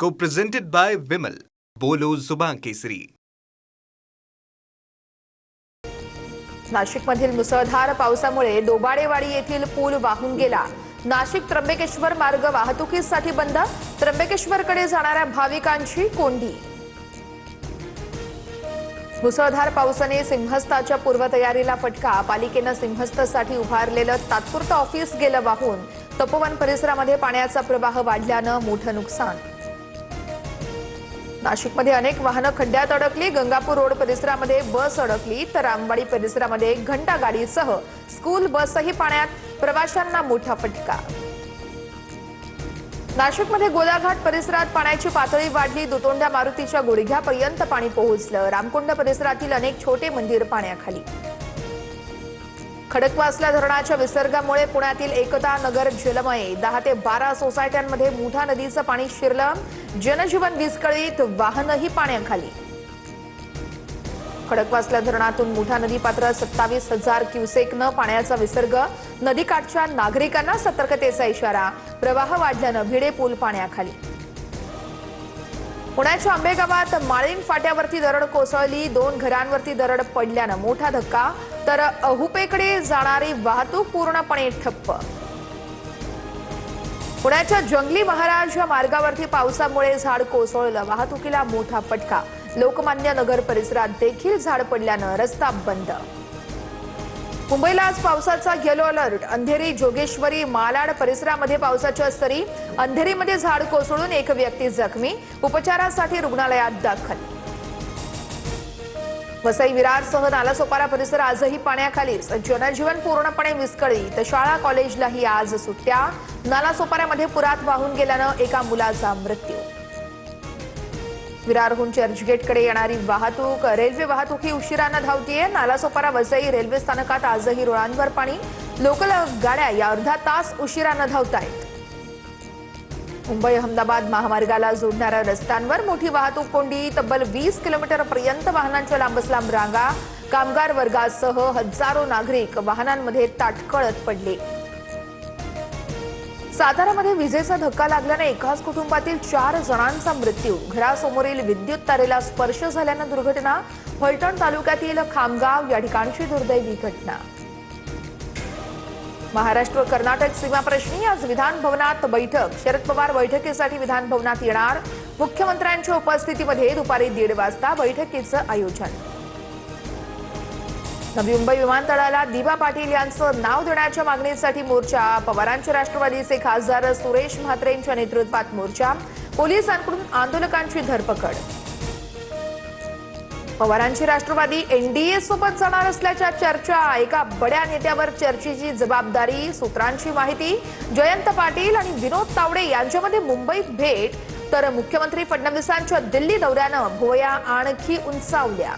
Co-presented by Vimal. बोलो जुबान केसरी. नाशिकमधील मुसळधार पावसामुळे दोबाडेवाडी येथील पूल वाहून गेला. नाशिक त्र्यंबकेश्वर मार्ग वाहतुकीसाठी बंद. त्र्यंबकेश्वरकडे जाणाऱ्या भाविकांची कोंडी. मुसळधार पावसाने सिंहस्थाच्या पूर्वतयारीला फटका. पालिकेने सिंहस्थसाठी उभारलेलं तात्पुरतं ऑफिस गेलं वाहून. तपोवन परिसरामध्ये पाण्याचा प्रवाह वाढल्यानं मोठं नुकसान. नाशिकमध्ये अनेक वाहनं खड्ड्यात अडकली. गंगापूर रोड परिसरामध्ये बस अडकली तर रामवाडी परिसरामध्ये घंटा गाडीसह स्कूल बसही पाण्यात. प्रवाशांना मोठा फटका. नाशिकमध्ये गोलाघाट परिसरात पाण्याची पातळी वाढली. दुतोंड्या मारुतीच्या गुडघ्यापर्यंत पाणी पोहोचलं. रामकुंड परिसरातील अनेक छोटे मंदिर पाण्याखाली. खडकवासला धरणाच्या विसर्गामुळे पुण्यातील एकता नगर जलमय. 10 ते 12 सोसायट्यांमध्ये मुठा नदीचं पाणी शिरलं. जनजीवन विस्कळीत, वाहनही पाण्याखाली. खडकवासला धरणातून मुठा नदी पात्रात 27,000 क्युसेकनं पाण्याचा विसर्ग. नदीकाठच्या नागरिकांना सतर्कतेचा इशारा. प्रवाह वाढल्यानं भिडे पूल पाण्याखाली. पुण्याच्या आंबेगावात माळीण फाट्यावरती दरड कोसळली. 2 घरांवरती दरड पडल्यानं मोठा धक्का. तर अहुपेकडे जाणारी वाहतूक पूर्णपणे ठप्प. पुण्याच्या जंगली महाराज या मार्गावरती पावसामुळे झाड कोसळलं. वाहतुकीला मोठा फटका. लोकमान्य नगर परिसरात देखील झाड पडल्यानं रस्ता बंद. मुंबईला आज पावसाचा येलो अलर्ट. अंधेरी, जोगेश्वरी, मालाड परिसरामध्ये पावसाच्या सरी. अंधेरीमध्ये झाड कोसळून एक व्यक्ती जखमी. उपचारासाठी रुग्णालयात दाखल. वसई विरारसह नालासोपारा परिसर आजही पाण्याखालीच. जनजीवन पूर्णपणे विस्कळीत. शाळा कॉलेजलाही आज सुट्ट्या. नालासोपाऱ्यामध्ये पुरात वाहून गेल्यानं एका मुलाचा मृत्यू. विरारहून चर्चगेटकडे येणारी वाहतूक, रेल्वे वाहतूकही उशिरानं धावतीये. नालासोपारा वसई रेल्वे स्थानकात आजही रुळांवर पाणी. लोकल गाड्या या अर्धा तास उशिरानं धावतायत. मुंबई अहमदाबाद महामार्गाला जोडणाऱ्या रस्त्यांवर मोठी वाहतूक कोंडी. तब्बल 20 किलोमीटरपर्यंत वाहनांच्या लांबच लांब रांगा. कामगार वर्गासह हजारो नागरिक वाहनांमध्ये ताटकळत पडले. सातारामध्ये विजेचा धक्का लागल्याने एकाच कुटुंबातील 4 जणांचा मृत्यू. घरासमोरील विद्युत तारेला स्पर्श झाल्यानं दुर्घटना. फलटण तालुक्यातील खामगाव या ठिकाणची दुर्दैवी घटना. महाराष्ट्र कर्नाटक सीमा प्रश्नी आज विधान भवनात बैठक. शरद पवार बैठकीसाठी विधान भवनात येणार. मुख्यमंत्र्यांच्या उपस्थितीमध्ये दुपारी 1:30 वाजता बैठकीचं आयोजन. नवी मुंबई विमानतळाला दिबा पाटील यांचं नाव देण्याच्या मागणीसाठी मोर्चा. पवारांचे राष्ट्रवादीचे खासदार सुरेश म्हात्रेंच्या नेतृत्वात मोर्चा. पोलिसांकडून आंदोलकांची धरपकड. पवारांची राष्ट्रवादी एनडीए सोबत जाणार असल्याच्या चर्चा. एका बड्या नेत्यावर चर्चेची जबाबदारी. सूत्रांची माहिती. जयंत पाटील आणि विनोद तावडे यांच्यामध्ये मुंबईत भेट. तर मुख्यमंत्री फडणवीसांच्या दिल्ली दौऱ्यानं भुवया आणखी उंचावल्या.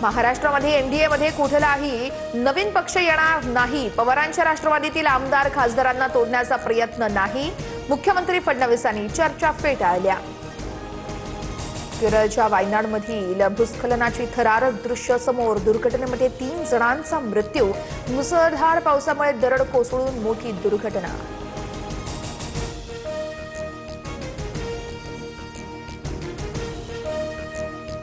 महाराष्ट्रामध्ये एनडीएमध्ये कुठलाही नवीन पक्ष येणार नाही. पवारांच्या राष्ट्रवादीतील आमदार खासदारांना तोडण्याचा प्रयत्न नाही. मुख्यमंत्री फडणवीसांनी चर्चा फेटाळल्या. केरळच्या वायनाडमधील भूस्खलनाची थरारक दृश्य समोर. दुर्घटनेमध्ये 3 जणांचा मृत्यू. मुसळधार पावसामुळे दरड कोसळून मोठी दुर्घटना.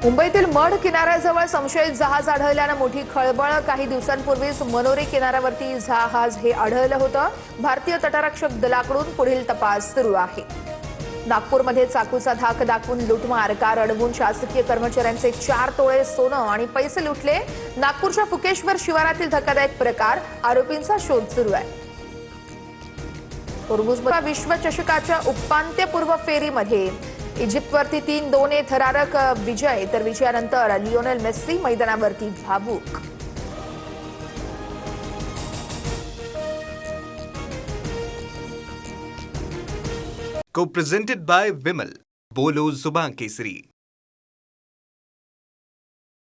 मुंबईतील मढ किनाऱ्याजवळ संशयित जहाज आढळल्यानं मोठी खळबळ. काही दिवसांपूर्वीच मनोरी किनाऱ्यावरती जहाज हे आढळलं होतं. भारतीय तटरक्षक दलाकडून पुढील तपास सुरू आहे. नागपूरमध्ये चाकूचा धाक दाखवून लुटमार. कार अडवून शासकीय कर्मचाऱ्यांचे 4 तोळे सोनं आणि पैसे लुटले. नागपूरच्या फुकेश्वर शिवारातील धक्कादायक प्रकार. आरोपींचा शोध सुरू आहे. होर्मुझमध्ये विश्वचषकाच्या उपांत्यपूर्व फेरीमध्ये इजिप्तवरती 3-2 थरारक विजय. तर विजयानंतर लिओनेल मेस्सी मैदानावरती भावूक. Co-presented by Vimal. बोलो जुबान केसरी.